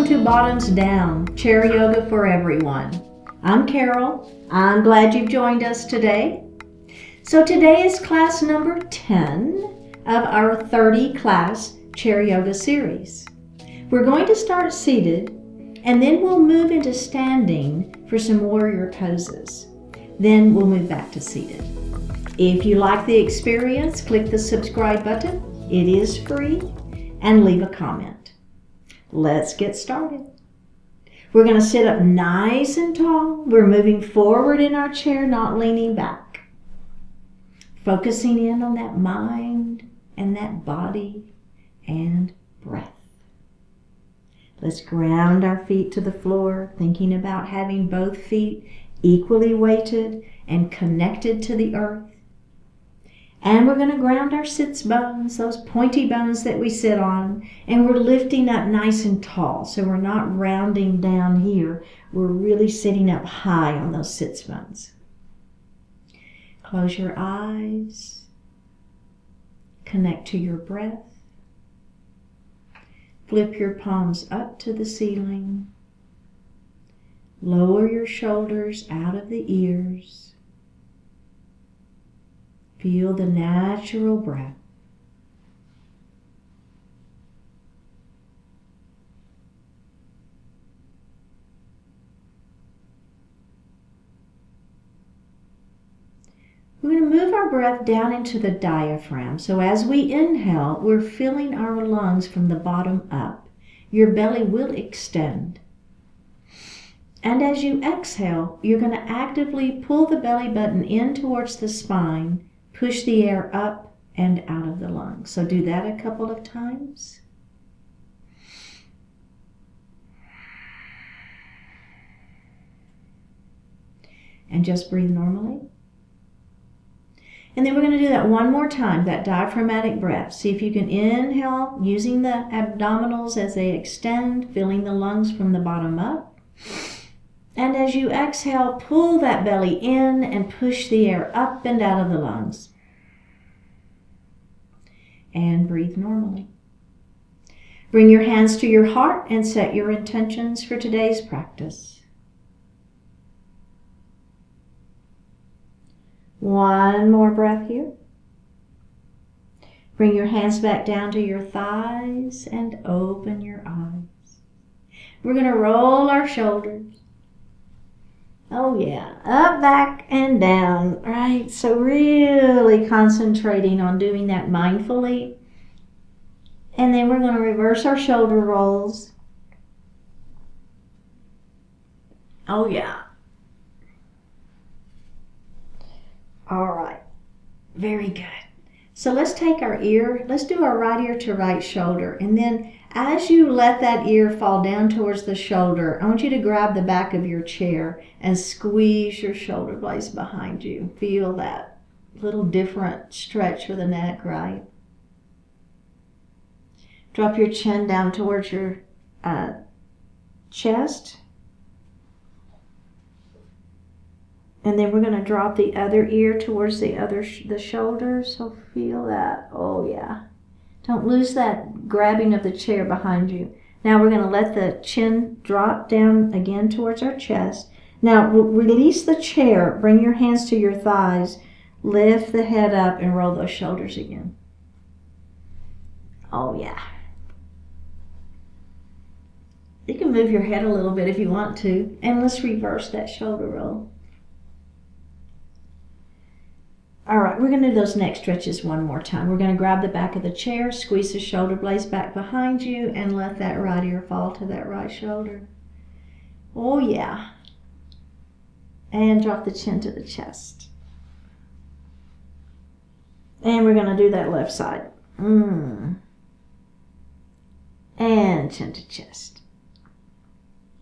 to Bottoms Down, Chair Yoga for Everyone. I'm Carol. I'm glad you've joined us today. So today is class number 10 of our 30 class Chair Yoga series. We're going to start seated and then we'll move into standing for some warrior poses. Then we'll move back to seated. If you like the experience, click the subscribe button. It is free, and leave a comment. Let's get started. We're going to sit up nice and tall. We're moving forward in our chair, not leaning back. Focusing in on that mind and that body and breath. Let's ground our feet to the floor, thinking about having both feet equally weighted and connected to the earth. And we're going to ground our sits bones, those pointy bones that we sit on, and we're lifting up nice and tall. So we're not rounding down here. We're really sitting up high on those sits bones. Close your eyes. Connect to your breath. Flip your palms up to the ceiling. Lower your shoulders out of the ears. Feel the natural breath. We're going to move our breath down into the diaphragm. So as we inhale, we're filling our lungs from the bottom up. Your belly will extend. And as you exhale, you're going to actively pull the belly button in towards the spine. Push the air up and out of the lungs. So do that a couple of times. And just breathe normally. And then we're going to do that one more time, that diaphragmatic breath. See if you can inhale using the abdominals as they extend, filling the lungs from the bottom up. And as you exhale, pull that belly in and push the air up and out of the lungs. And breathe normally. Bring your hands to your heart and set your intentions for today's practice. One more breath here. Bring your hands back down to your thighs and open your eyes. We're going to roll our shoulders. Oh yeah, up, back, and down, right? So really concentrating on doing that mindfully. And then we're going to reverse our shoulder rolls. Oh yeah. All right, very good. So let's take our ear, let's do our right ear to right shoulder. And then as you let that ear fall down towards the shoulder, I want you to grab the back of your chair and squeeze your shoulder blades behind you. Feel that little different stretch for the neck, right? Drop your chin down towards your chest. And then we're going to drop the other ear towards the shoulder. So feel that. Oh yeah. Don't lose that grabbing of the chair behind you. Now we're going to let the chin drop down again towards our chest. Now release the chair. Bring your hands to your thighs. Lift the head up and roll those shoulders again. Oh yeah. You can move your head a little bit if you want to. And let's reverse that shoulder roll. All right, we're going to do those neck stretches one more time. We're going to grab the back of the chair, squeeze the shoulder blades back behind you, and let that right ear fall to that right shoulder. Oh, yeah. And drop the chin to the chest. And we're going to do that left side. And chin to chest.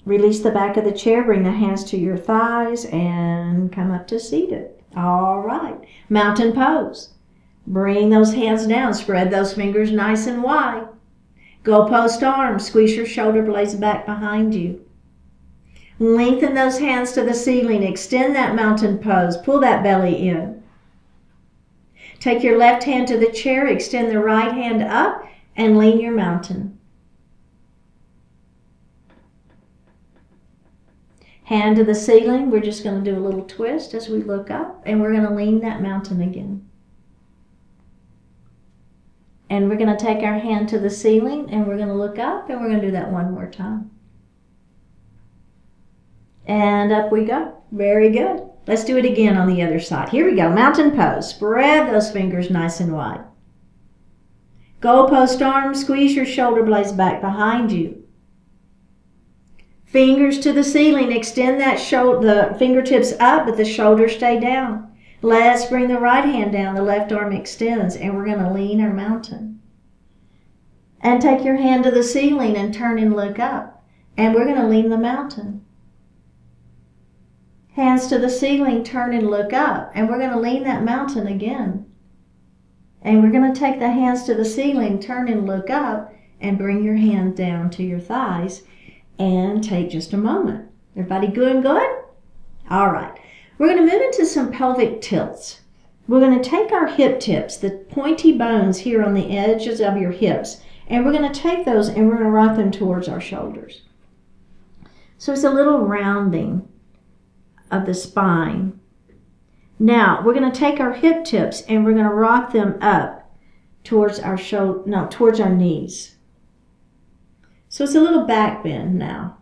Release the back of the chair, bring the hands to your thighs, and come up to seated. All right, mountain pose. Bring those hands down, spread those fingers nice and wide. GoHPO arms, squeeze your shoulder blades back behind you. Lengthen those hands to the ceiling, extend that mountain pose, pull that belly in. Take your left hand to the chair, extend the right hand up, and lean your mountain. Hand to the ceiling. We're just going to do a little twist as we look up, and we're going to lean that mountain again. And we're going to take our hand to the ceiling, and we're going to look up, and we're going to do that one more time. And up we go. Very good. Let's do it again on the other side. Here we go. Mountain pose. Spread those fingers nice and wide. Goalpost arms. Squeeze your shoulder blades back behind you. Fingers to the ceiling. Extend the fingertips up, but the shoulders stay down. Let's bring the right hand down. The left arm extends, and we're going to lean our mountain. And take your hand to the ceiling and turn and look up. And we're going to lean the mountain. Hands to the ceiling, turn and look up. And we're going to lean that mountain again. And we're going to take the hands to the ceiling, turn and look up, and bring your hand down to your thighs. And take just a moment. Everybody good? All right. We're going to move into some pelvic tilts. We're going to take our hip tips, the pointy bones here on the edges of your hips, and we're going to take those and we're going to rock them towards our shoulders. So it's a little rounding of the spine. Now, we're going to take our hip tips and we're going to rock them up towards our towards our knees. So it's a little back bend now,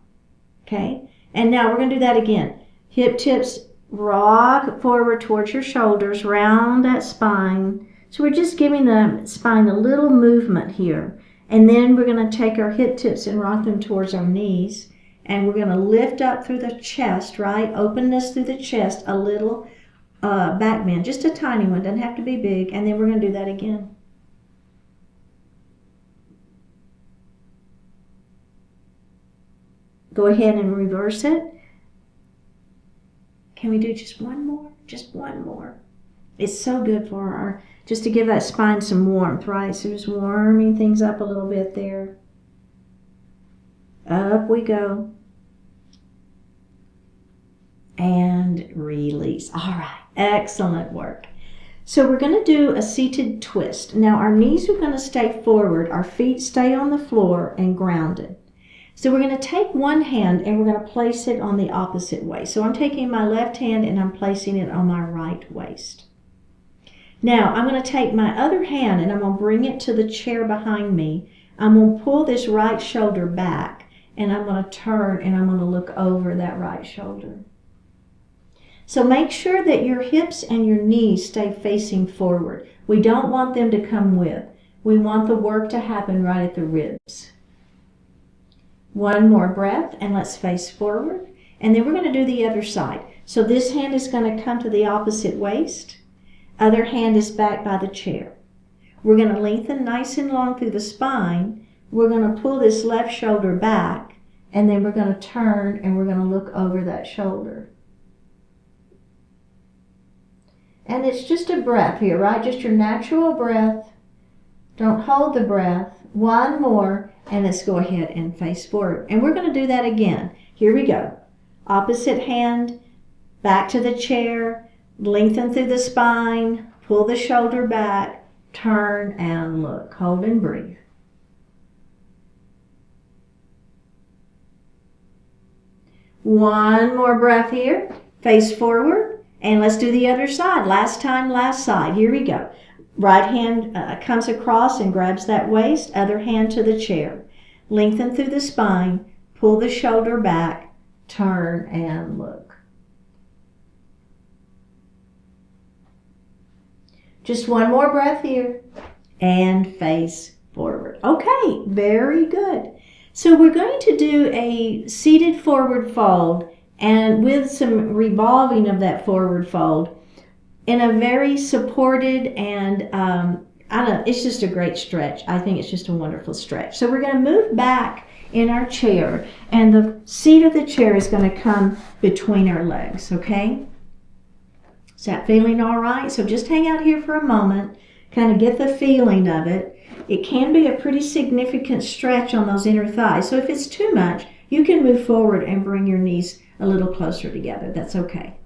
okay? And now we're going to do that again. Hip tips, rock forward towards your shoulders, round that spine. So we're just giving the spine a little movement here. And then we're going to take our hip tips and rock them towards our knees. And we're going to lift up through the chest, right? Openness through the chest, a little back bend, just a tiny one, doesn't have to be big. And then we're going to do that again. Go ahead and reverse it. Can we do just one more? Just one more. It's so good for just to give that spine some warmth, right? So just warming things up a little bit there. Up we go. And release. All right. Excellent work. So we're going to do a seated twist. Now our knees are going to stay forward. Our feet stay on the floor and grounded. So we're going to take one hand and we're going to place it on the opposite way. So I'm taking my left hand and I'm placing it on my right waist. Now I'm going to take my other hand and I'm going to bring it to the chair behind me. I'm going to pull this right shoulder back and I'm going to turn and I'm going to look over that right shoulder. So make sure that your hips and your knees stay facing forward. We don't want them to come with. We want the work to happen right at the ribs. One more breath and let's face forward. And then we're going to do the other side. So this hand is going to come to the opposite waist. Other hand is back by the chair. We're going to lengthen nice and long through the spine. We're going to pull this left shoulder back and then we're going to turn and we're going to look over that shoulder. And it's just a breath here, right? Just your natural breath. Don't hold the breath. One more. And let's go ahead and face forward. And we're going to do that again. Here we go. Opposite hand, back to the chair, lengthen through the spine, pull the shoulder back, turn and look. Hold and breathe. One more breath here. Face forward. And let's do the other side. Last time, last side. Here we go. Right hand comes across and grabs that waist. Other hand to the chair. Lengthen through the spine. Pull the shoulder back. Turn and look. Just one more breath here. And face forward. Okay, very good. So we're going to do a seated forward fold and with some revolving of that forward fold in a very supported and it's just a great stretch. I think it's just a wonderful stretch. So we're going to move back in our chair and the seat of the chair is going to come between our legs, okay? Is that feeling all right? So just hang out here for a moment, kind of get the feeling of it. It can be a pretty significant stretch on those inner thighs. So if it's too much, you can move forward and bring your knees a little closer together. That's okay.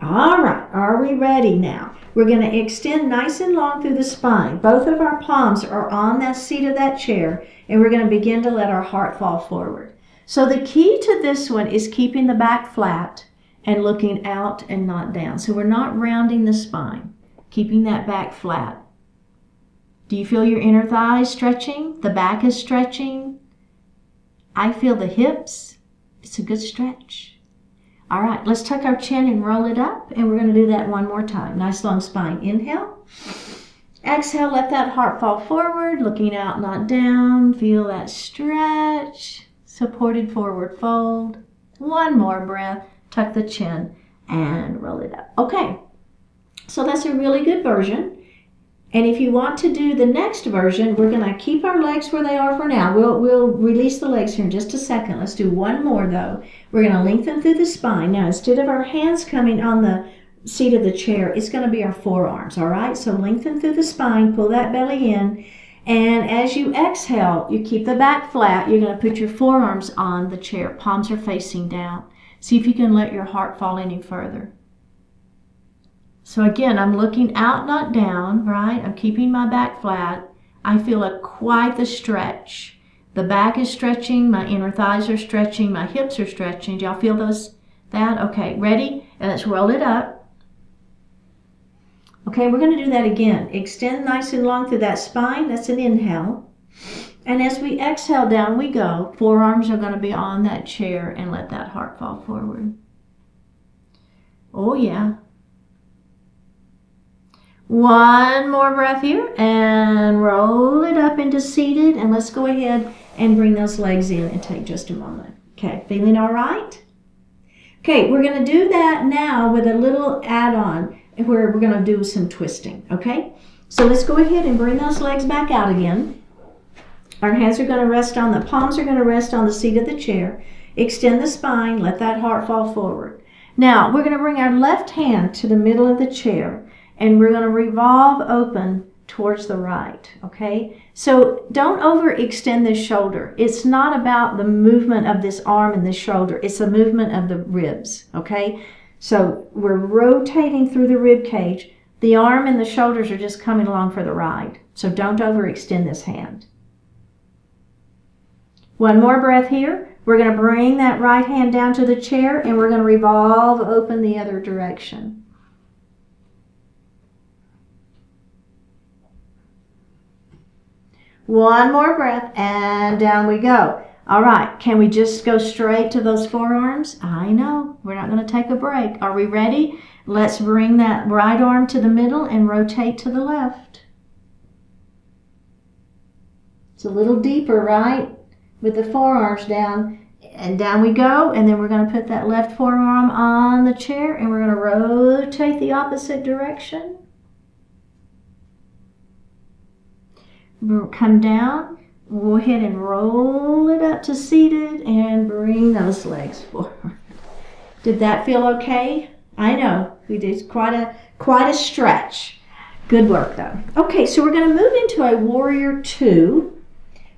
All right, are we ready now? We're going to extend nice and long through the spine. Both of our palms are on that seat of that chair, and we're going to begin to let our heart fall forward. So the key to this one is keeping the back flat and looking out and not down. So we're not rounding the spine, keeping that back flat. Do you feel your inner thighs stretching? The back is stretching. I feel the hips. It's a good stretch. All right, let's tuck our chin and roll it up, and we're going to do that one more time. Nice long spine. Inhale. Exhale, let that heart fall forward, looking out, not down. Feel that stretch. Supported forward fold. One more breath. Tuck the chin and roll it up. Okay, so that's a really good version. And if you want to do the next version, we're going to keep our legs where they are for now. We'll release the legs here in just a second. Let's do one more though. We're going to lengthen through the spine. Now, instead of our hands coming on the seat of the chair, it's going to be our forearms, all right? So lengthen through the spine, pull that belly in. And as you exhale, you keep the back flat. You're going to put your forearms on the chair. Palms are facing down. See if you can let your heart fall any further. So again, I'm looking out, not down, right? I'm keeping my back flat. I feel quite the stretch. The back is stretching. My inner thighs are stretching. My hips are stretching. Do y'all feel that? Okay, ready? And let's roll it up. Okay, we're going to do that again. Extend nice and long through that spine. That's an inhale. And as we exhale, down we go. Forearms are going to be on that chair, and let that heart fall forward. Oh, yeah. One more breath here, and roll it up into seated. And let's go ahead and bring those legs in and take just a moment. Okay, feeling all right? Okay, we're going to do that now with a little add-on where we're going to do some twisting, okay? So let's go ahead and bring those legs back out again. Our hands are going to rest on, the palms are going to rest on the seat of the chair. Extend the spine, let that heart fall forward. Now, we're going to bring our left hand to the middle of the chair, and we're going to revolve open towards the right, okay? So don't overextend this shoulder. It's not about the movement of this arm and this shoulder. It's the movement of the ribs, okay? So we're rotating through the rib cage. The arm and the shoulders are just coming along for the ride. So don't overextend this hand. One more breath here. We're going to bring that right hand down to the chair, and we're going to revolve open the other direction. One more breath, and down we go. All right, can we just go straight to those forearms? I know, we're not going to take a break. Are we ready? Let's bring that right arm to the middle and rotate to the left. It's a little deeper, right? With the forearms down, and down we go. And then we're going to put that left forearm on the chair, and we're going to rotate the opposite direction. We'll come down. Go ahead and roll it up to seated and bring those legs forward. Did that feel okay? I know we did quite a stretch. Good work though. Okay, so we're going to move into a warrior two.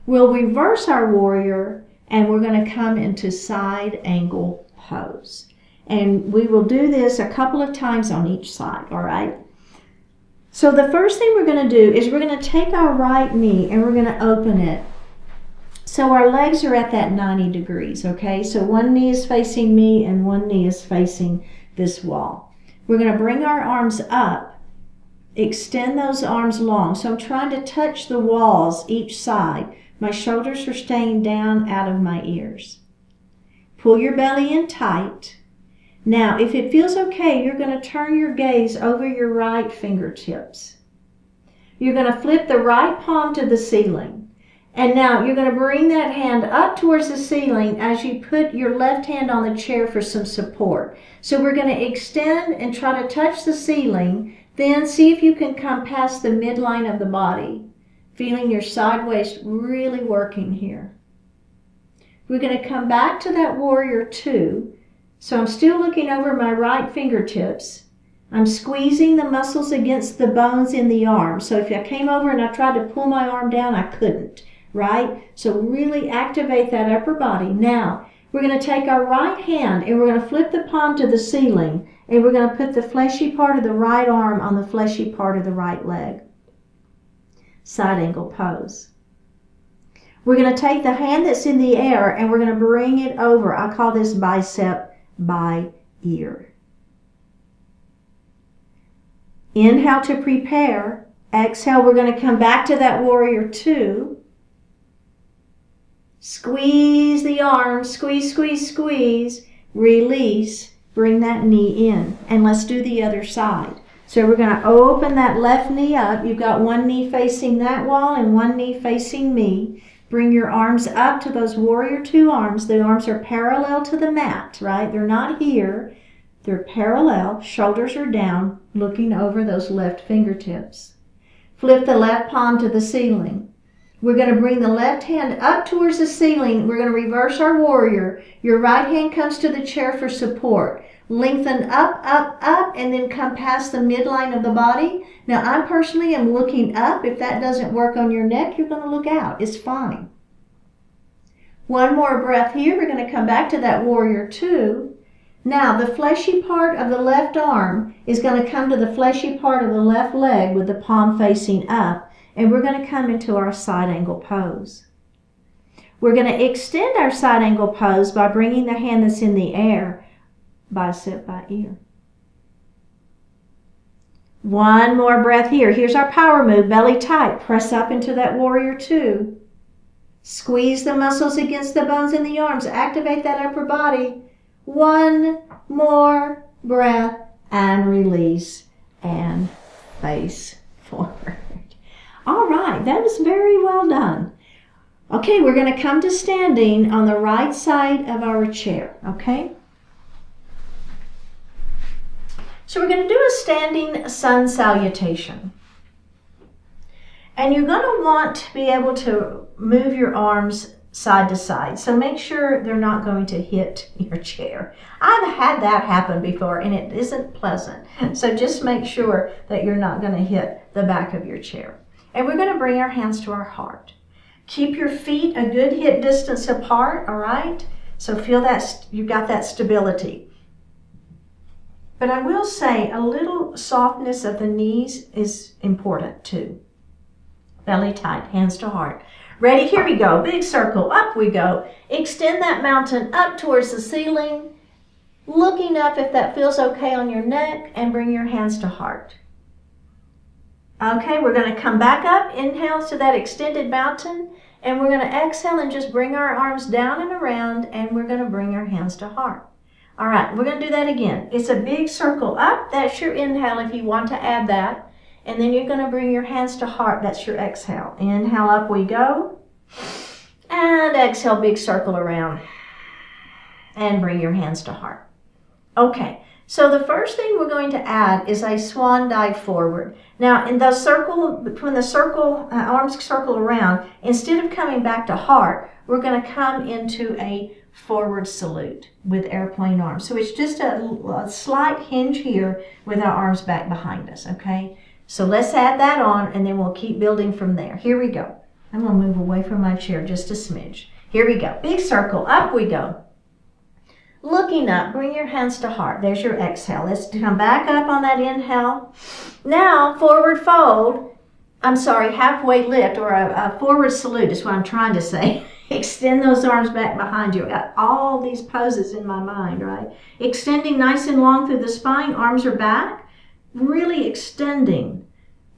We'll reverse our warrior, and we're going to come into side angle pose. And we will do this a couple of times on each side, all right? So the first thing we're going to do is we're going to take our right knee and we're going to open it. So our legs are at that 90 degrees, okay? So one knee is facing me and one knee is facing this wall. We're going to bring our arms up, extend those arms long. So I'm trying to touch the walls each side. My shoulders are staying down out of my ears. Pull your belly in tight. Now, if it feels okay, you're going to turn your gaze over your right fingertips. You're going to flip the right palm to the ceiling. And now you're going to bring that hand up towards the ceiling as you put your left hand on the chair for some support. So we're going to extend and try to touch the ceiling. Then see if you can come past the midline of the body. Feeling your side waist really working here. We're going to come back to that warrior two. So I'm still looking over my right fingertips. I'm squeezing the muscles against the bones in the arm. So if I came over and I tried to pull my arm down, I couldn't, right? So really activate that upper body. Now, we're going to take our right hand and we're going to flip the palm to the ceiling, and we're going to put the fleshy part of the right arm on the fleshy part of the right leg. Side angle pose. We're going to take the hand that's in the air and we're going to bring it over. I call this bicep by ear. Inhale to prepare. Exhale, we're going to come back to that warrior two. Squeeze the arms, squeeze, squeeze, squeeze. Release, bring that knee in. And let's do the other side. So we're going to open that left knee up. You've got one knee facing that wall and one knee facing me. Bring your arms up to those warrior two arms. The arms are parallel to the mat, right? They're not here. They're parallel. Shoulders are down, looking over those left fingertips. Flip the left palm to the ceiling. We're going to bring the left hand up towards the ceiling. We're going to reverse our warrior. Your right hand comes to the chair for support. Lengthen up, up, up, and then come past the midline of the body. Now, I personally am looking up. If that doesn't work on your neck, you're going to look out. It's fine. One more breath here. We're going to come back to that warrior two. Now, the fleshy part of the left arm is going to come to the fleshy part of the left leg with the palm facing up. And we're going to come into our side angle pose. We're going to extend our side angle pose by bringing the hand that's in the air, bicep by ear. One more breath here. Here's our power move, belly tight. Press up into that warrior two. Squeeze the muscles against the bones in the arms. Activate that upper body. One more breath and release and face forward. All right, that was very well done. Okay, we're going to come to standing on the right side of our chair, okay? So we're going to do a standing sun salutation. And you're going to want to be able to move your arms side to side. So make sure they're not going to hit your chair. I've had that happen before and it isn't pleasant. So just make sure that you're not going to hit the back of your chair. And we're going to bring our hands to our heart. Keep your feet a good hip distance apart, all right? So feel that you've got that stability. But I will say a little softness of the knees is important too. Belly tight, hands to heart. Ready? Here we go. Big circle. Up we go. Extend that mountain up towards the ceiling. Looking up if that feels okay on your neck, and bring your hands to heart. Okay, we're going to come back up. Inhale to that extended mountain. And we're going to exhale and just bring our arms down and around. And we're going to bring our hands to heart. All right, we're going to do that again. It's a big circle up. That's your inhale if you want to add that. And then you're going to bring your hands to heart. That's your exhale. Inhale, up we go. And exhale, big circle around. And bring your hands to heart. Okay. So the first thing we're going to add is a swan dive forward. Now in the circle, between the circle, arms circle around, instead of coming back to heart, we're going to come into a forward salute with airplane arms. So it's just a slight hinge here with our arms back behind us, okay? So let's add that on and then we'll keep building from there. Here we go. I'm going to move away from my chair just a smidge. Here we go. Big circle, up we go. Looking up, bring your hands to heart. There's your exhale. Let's come back up on that inhale. Now, forward fold. Halfway lift or a forward salute is what I'm trying to say. Extend those arms back behind you. I've got all these poses in my mind, right? Extending nice and long through the spine. Arms are back. Really extending.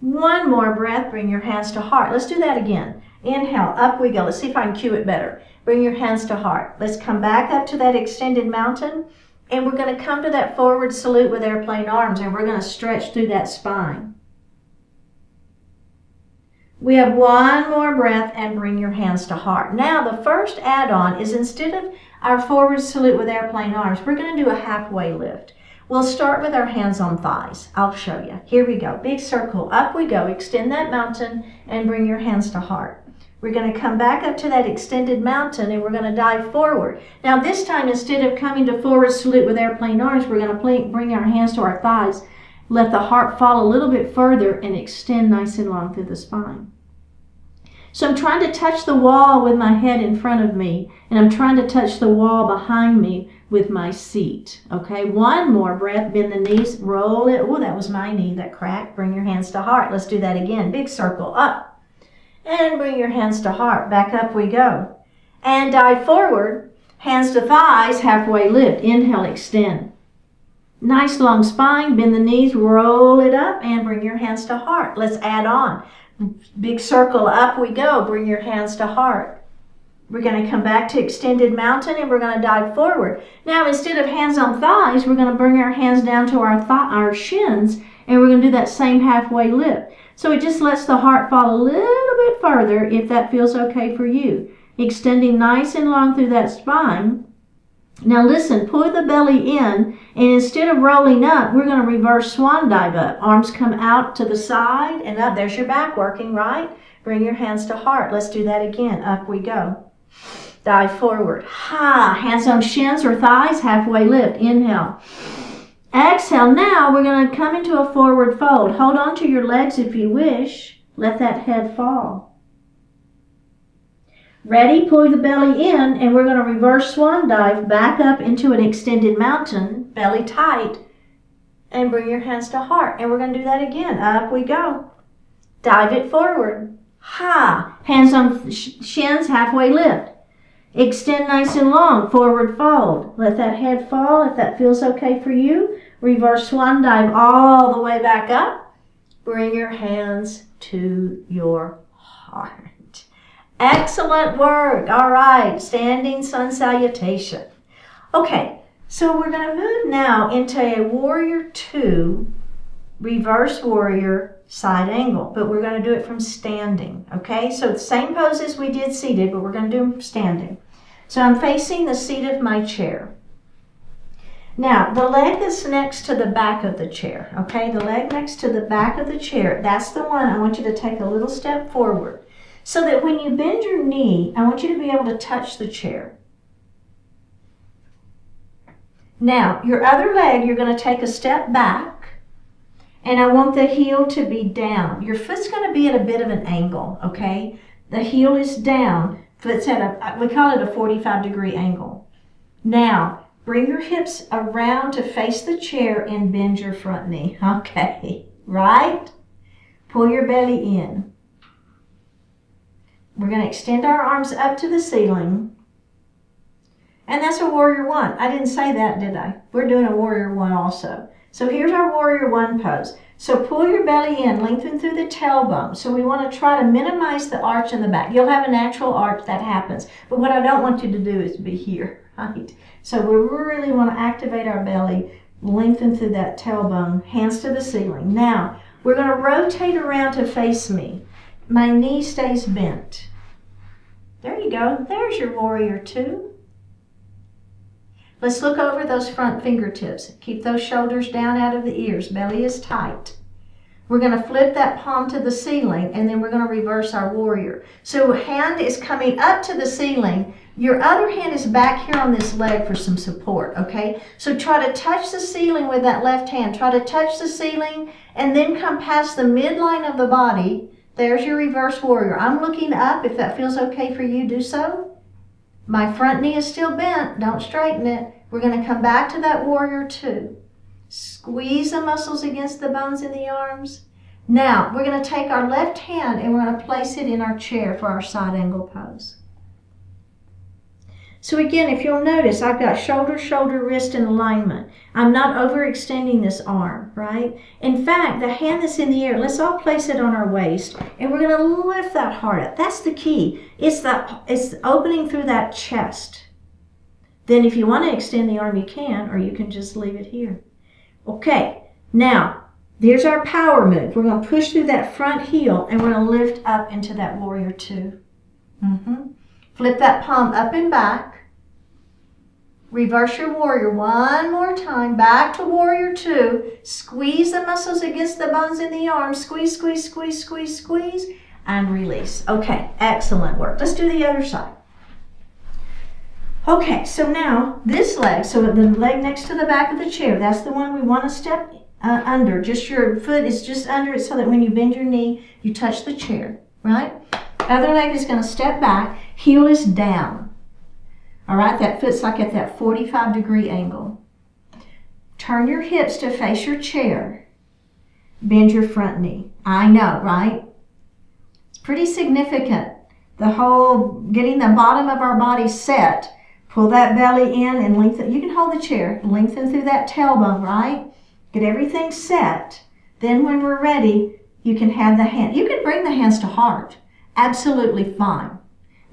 One more breath. Bring your hands to heart. Let's do that again. Inhale, up we go. Let's see if I can cue it better. Bring your hands to heart. Let's come back up to that extended mountain. And we're going to come to that forward salute with airplane arms. And we're going to stretch through that spine. We have one more breath and bring your hands to heart. Now the first add-on is instead of our forward salute with airplane arms, we're going to do a halfway lift. We'll start with our hands on thighs. I'll show you. Here we go. Big circle. Up we go. Extend that mountain and bring your hands to heart. We're going to come back up to that extended mountain and we're going to dive forward. Now this time, instead of coming to forward salute with airplane arms, we're going to bring our hands to our thighs. Let the heart fall a little bit further and extend nice and long through the spine. So I'm trying to touch the wall with my head in front of me, and I'm trying to touch the wall behind me with my seat. Okay, one more breath, bend the knees, roll it. Oh, that was my knee that cracked. Bring your hands to heart. Let's do that again. Big circle, up. And bring your hands to heart. Back up we go. And dive forward. Hands to thighs, halfway lift. Inhale, extend. Nice long spine. Bend the knees, roll it up, and bring your hands to heart. Let's add on. Big circle, up we go. Bring your hands to heart. We're going to come back to extended mountain, and we're going to dive forward. Now, instead of hands on thighs, we're going to bring our hands down to our shins, and we're going to do that same halfway lift. So it just lets the heart fall a little bit further if that feels okay for you. Extending nice and long through that spine. Now listen, pull the belly in, and instead of rolling up, we're going to reverse swan dive up. Arms come out to the side and up. There's your back working, right? Bring your hands to heart. Let's do that again. Up we go. Dive forward. Ha! Hands on shins or thighs, halfway lift. Inhale. Exhale. Now we're going to come into a forward fold. Hold on to your legs if you wish. Let that head fall. Ready? Pull the belly in, and we're going to reverse swan dive back up into an extended mountain, belly tight, and bring your hands to heart. And we're going to do that again. Up we go. Dive it forward. Ha! Hands on shins, halfway lift. Extend nice and long, forward fold. Let that head fall if that feels okay for you. Reverse swan dive all the way back up. Bring your hands to your heart. Excellent work. All right, standing sun salutation. Okay, so we're going to move now into a warrior 2, reverse warrior side angle, but we're going to do it from standing, okay? So the same pose as we did seated, but we're going to do them standing. So I'm facing the seat of my chair. Now, the leg that's next to the back of the chair, okay? The leg next to the back of the chair, that's the one I want you to take a little step forward. So that when you bend your knee, I want you to be able to touch the chair. Now, your other leg, you're going to take a step back, and I want the heel to be down. Your foot's going to be at a bit of an angle, okay? The heel is down. Foot's at we call it a 45-degree angle. Now, bring your hips around to face the chair and bend your front knee. Okay, right? Pull your belly in. We're going to extend our arms up to the ceiling. And that's a warrior 1. I didn't say that, did I? We're doing a warrior 1 also. So here's our warrior 1 pose. So pull your belly in, lengthen through the tailbone. So we want to try to minimize the arch in the back. You'll have a natural arch, that happens. But what I don't want you to do is be here, right? So we really want to activate our belly, lengthen through that tailbone, hands to the ceiling. Now, we're going to rotate around to face me. My knee stays bent. There you go. There's your warrior 2. Let's look over those front fingertips. Keep those shoulders down out of the ears. Belly is tight. We're going to flip that palm to the ceiling, and then we're going to reverse our warrior. So hand is coming up to the ceiling. Your other hand is back here on this leg for some support, okay? So try to touch the ceiling with that left hand. Try to touch the ceiling, and then come past the midline of the body. There's your reverse warrior. I'm looking up. If that feels okay for you, do so. My front knee is still bent. Don't straighten it. We're going to come back to that warrior 2. Squeeze the muscles against the bones in the arms. Now, we're going to take our left hand and we're going to place it in our chair for our side angle pose. So again, if you'll notice, I've got shoulder, shoulder, wrist in alignment. I'm not overextending this arm, right? In fact, the hand that's in the air, let's all place it on our waist, and we're going to lift that heart up. That's the key. It's opening through that chest. Then if you want to extend the arm, you can, or you can just leave it here. Okay, now, there's our power move. We're going to push through that front heel, and we're going to lift up into that warrior 2. Flip that palm up and back. Reverse your warrior 1 more time. Back to warrior 2. Squeeze the muscles against the bones in the arms. Squeeze, squeeze, squeeze, squeeze, squeeze. And release. Okay, excellent work. Let's do the other side. Okay, so now this leg, so the leg next to the back of the chair, that's the one we want to step under. Just your foot is just under it so that when you bend your knee, you touch the chair, right? Other leg is going to step back. Heel is down. All right, that foot's like at that 45-degree angle. Turn your hips to face your chair. Bend your front knee. I know, right? It's pretty significant. The whole getting the bottom of our body set. Pull that belly in and lengthen. You can hold the chair. Lengthen through that tailbone, right? Get everything set. Then when we're ready, you can have the hand. You can bring the hands to heart. Absolutely fine.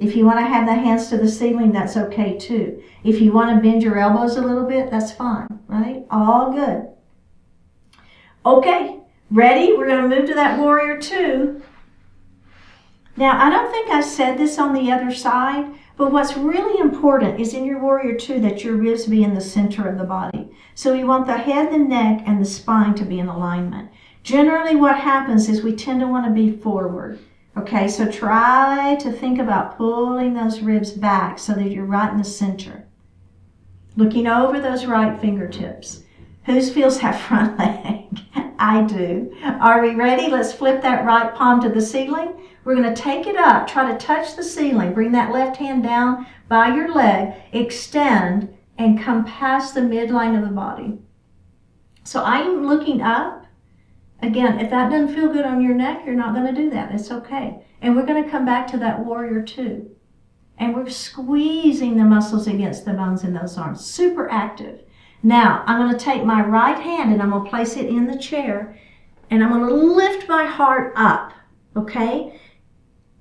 If you want to have the hands to the ceiling, that's okay too. If you want to bend your elbows a little bit, that's fine, right? All good. Okay, ready? We're going to move to that warrior two. Now, I don't think I said this on the other side, but what's really important is in your warrior two that your ribs be in the center of the body. So we want the head, the neck, and the spine to be in alignment. Generally, what happens is we tend to want to be forward. Okay, so try to think about pulling those ribs back so that you're right in the center. Looking over those right fingertips. Whose feels that front leg? I do. Are we ready? Let's flip that right palm to the ceiling. We're going to take it up. Try to touch the ceiling. Bring that left hand down by your leg. Extend and come past the midline of the body. So I'm looking up. Again, if that doesn't feel good on your neck, you're not going to do that. It's okay. And we're going to come back to that warrior two. And we're squeezing the muscles against the bones in those arms. Super active. Now, I'm going to take my right hand and I'm going to place it in the chair. And I'm going to lift my heart up. Okay?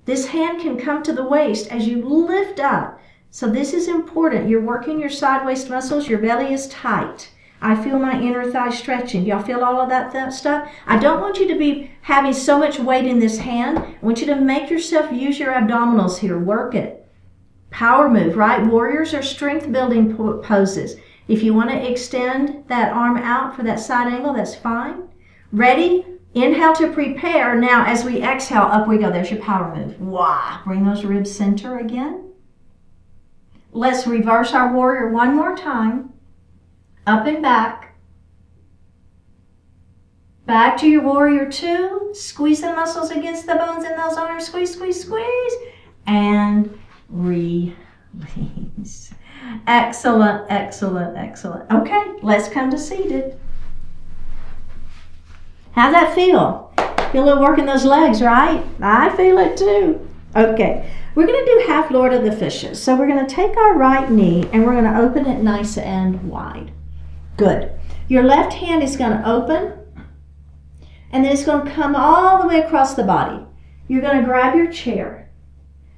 This hand can come to the waist as you lift up. So this is important. You're working your side waist muscles. Your belly is tight. I feel my inner thigh stretching. Y'all feel all of that stuff? I don't want you to be having so much weight in this hand. I want you to make yourself use your abdominals here. Work it. Power move, right? Warriors are strength building poses. If you want to extend that arm out for that side angle, that's fine. Ready? Inhale to prepare. Now, as we exhale, up we go. There's your power move. Wow. Bring those ribs center again. Let's reverse our warrior one more time. Up and back. Back to your warrior two. Squeeze the muscles against the bones in those arms. Squeeze, squeeze, squeeze. And release. Excellent, excellent, excellent. Okay, let's come to seated. How's that feel? Feel a little work in those legs, right? I feel it too. Okay, we're going to do half Lord of the Fishes. So we're going to take our right knee and we're going to open it nice and wide. Good. Your left hand is going to open and then it's going to come all the way across the body. You're going to grab your chair.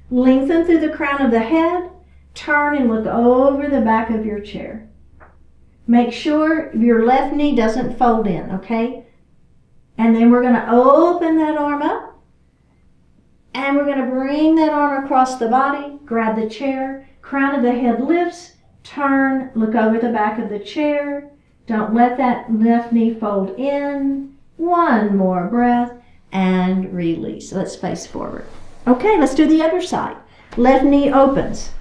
Lengthen through the crown of the head. Turn and look over the back of your chair. Make sure your left knee doesn't fold in, okay? And then we're going to open that arm up. And we're going to bring that arm across the body. Grab the chair. Crown of the head lifts. Turn, look over the back of the chair. Don't let that left knee fold in. One more breath and release. Let's face forward. Okay, let's do the other side. Left knee opens.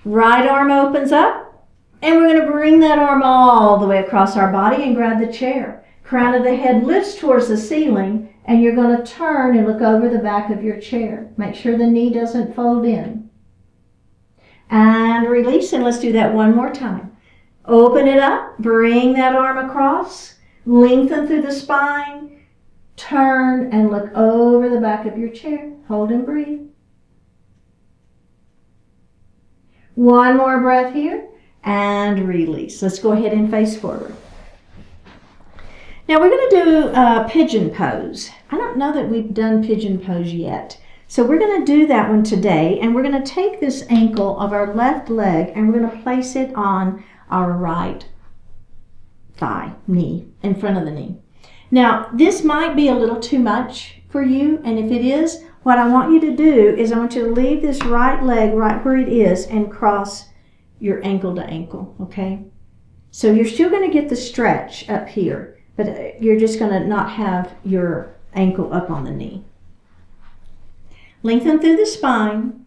Right arm opens up. And we're going to bring that arm all the way across our body and grab the chair. Crown of the head lifts towards the ceiling and you're going to turn and look over the back of your chair. Make sure the knee doesn't fold in. And release, and let's do that one more time. Open it up, bring that arm across, lengthen through the spine, turn and look over the back of your chair. Hold and breathe. One more breath here, and release. Let's go ahead and face forward. Now we're going to do a pigeon pose. I don't know that we've done pigeon pose yet. So we're going to do that one today, and we're going to take this ankle of our left leg and we're going to place it on our right thigh, knee, in front of the knee. Now, this might be a little too much for you, and if it is, what I want you to do is I want you to leave this right leg right where it is and cross your ankle to ankle, okay? So you're still going to get the stretch up here, but you're just going to not have your ankle up on the knee. Lengthen through the spine,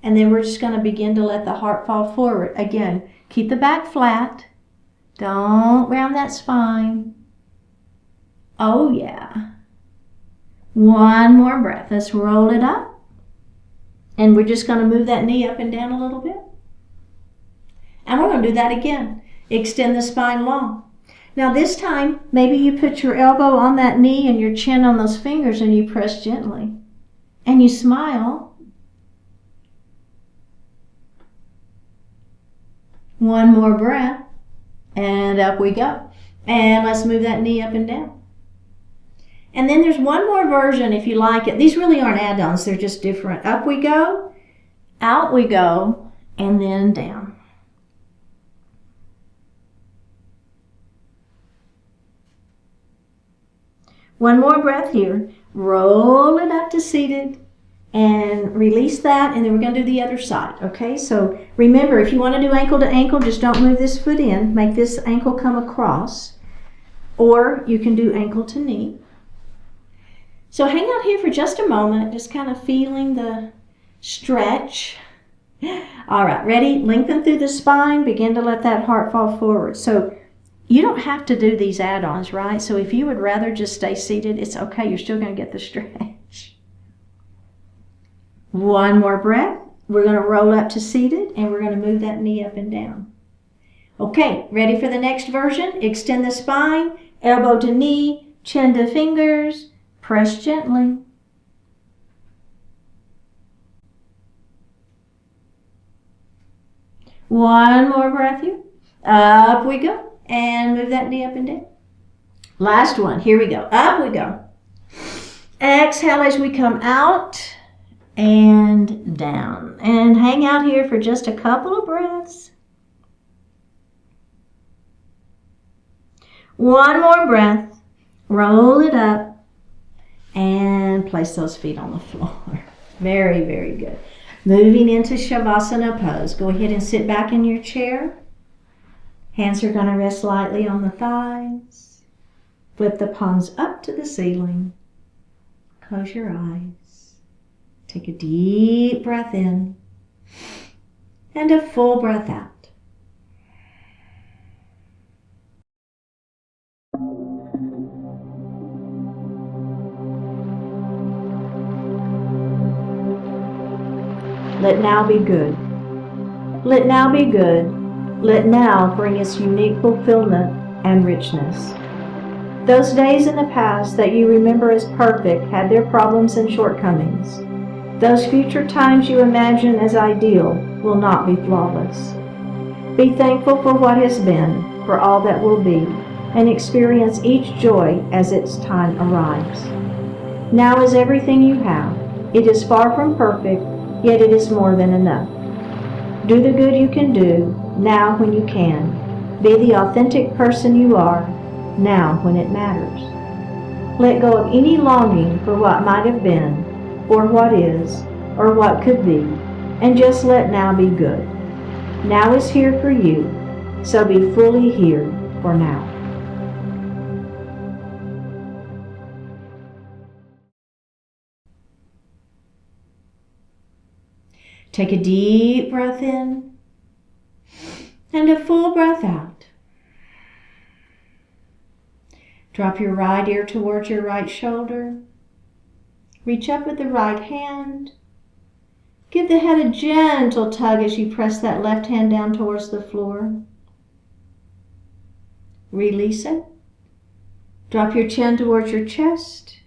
and then we're just going to begin to let the heart fall forward. Again, keep the back flat. Don't round that spine. Oh, yeah. One more breath. Let's roll it up. And we're just going to move that knee up and down a little bit. And we're going to do that again. Extend the spine long. Now this time, maybe you put your elbow on that knee and your chin on those fingers and you press gently. And you smile. One more breath. And up we go. And let's move that knee up and down. And then there's one more version if you like it. These really aren't add-ons, they're just different. Up we go, out we go, and then down. One more breath here. Roll it up to seated and release that, and then we're going to do the other side, okay? So remember, if you want to do ankle to ankle, just don't move this foot in. Make this ankle come across. Or you can do ankle to knee. So hang out here for just a moment, just kind of feeling the stretch. All right, ready? Lengthen through the spine. Begin to let that heart fall forward. So you don't have to do these add-ons, right? So if you would rather just stay seated, it's okay. You're still going to get the stretch. One more breath. We're going to roll up to seated, and we're going to move that knee up and down. Okay, ready for the next version? Extend the spine, elbow to knee, chin to fingers. Press gently. One more breath here. Up we go. And move that knee up and down. Last one. Here we go. Up we go. Exhale as we come out and down. And hang out here for just a couple of breaths. One more breath. Roll it up. And place those feet on the floor. Very, very good. Moving into Savasana pose. Go ahead and sit back in your chair. Hands are going to rest lightly on the thighs. Flip the palms up to the ceiling. Close your eyes. Take a deep breath in and a full breath out. Let now be good. Let now be good. Let now bring us unique fulfillment and richness. Those days in the past that you remember as perfect had their problems and shortcomings. Those future times you imagine as ideal will not be flawless. Be thankful for what has been, for all that will be, and experience each joy as its time arrives. Now is everything you have. It is far from perfect, yet it is more than enough. Do the good you can do, now when you can. Be the authentic person you are, now when it matters. Let go of any longing for what might have been, or what is, or what could be, and just let now be good. Now is here for you, so be fully here for now. Take a deep breath in and a full breath out. Drop your right ear towards your right shoulder. Reach up with the right hand. Give the head a gentle tug as you press that left hand down towards the floor. Release it. Drop your chin towards your chest.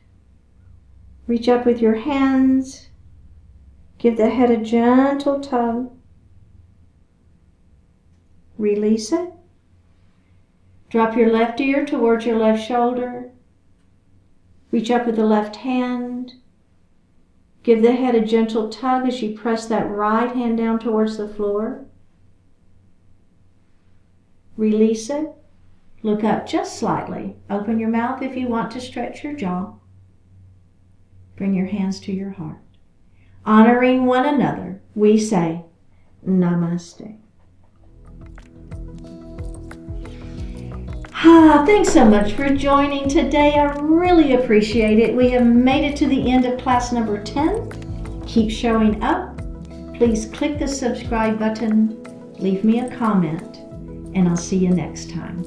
Reach up with your hands. Give the head a gentle tug. Release it. Drop your left ear towards your left shoulder. Reach up with the left hand. Give the head a gentle tug as you press that right hand down towards the floor. Release it. Look up just slightly. Open your mouth if you want to stretch your jaw. Bring your hands to your heart. Honoring one another, we say, Namaste. Thanks so much for joining today. I really appreciate it. We have made it to the end of class number 10. Keep showing up. Please click the subscribe button, leave me a comment, and I'll see you next time.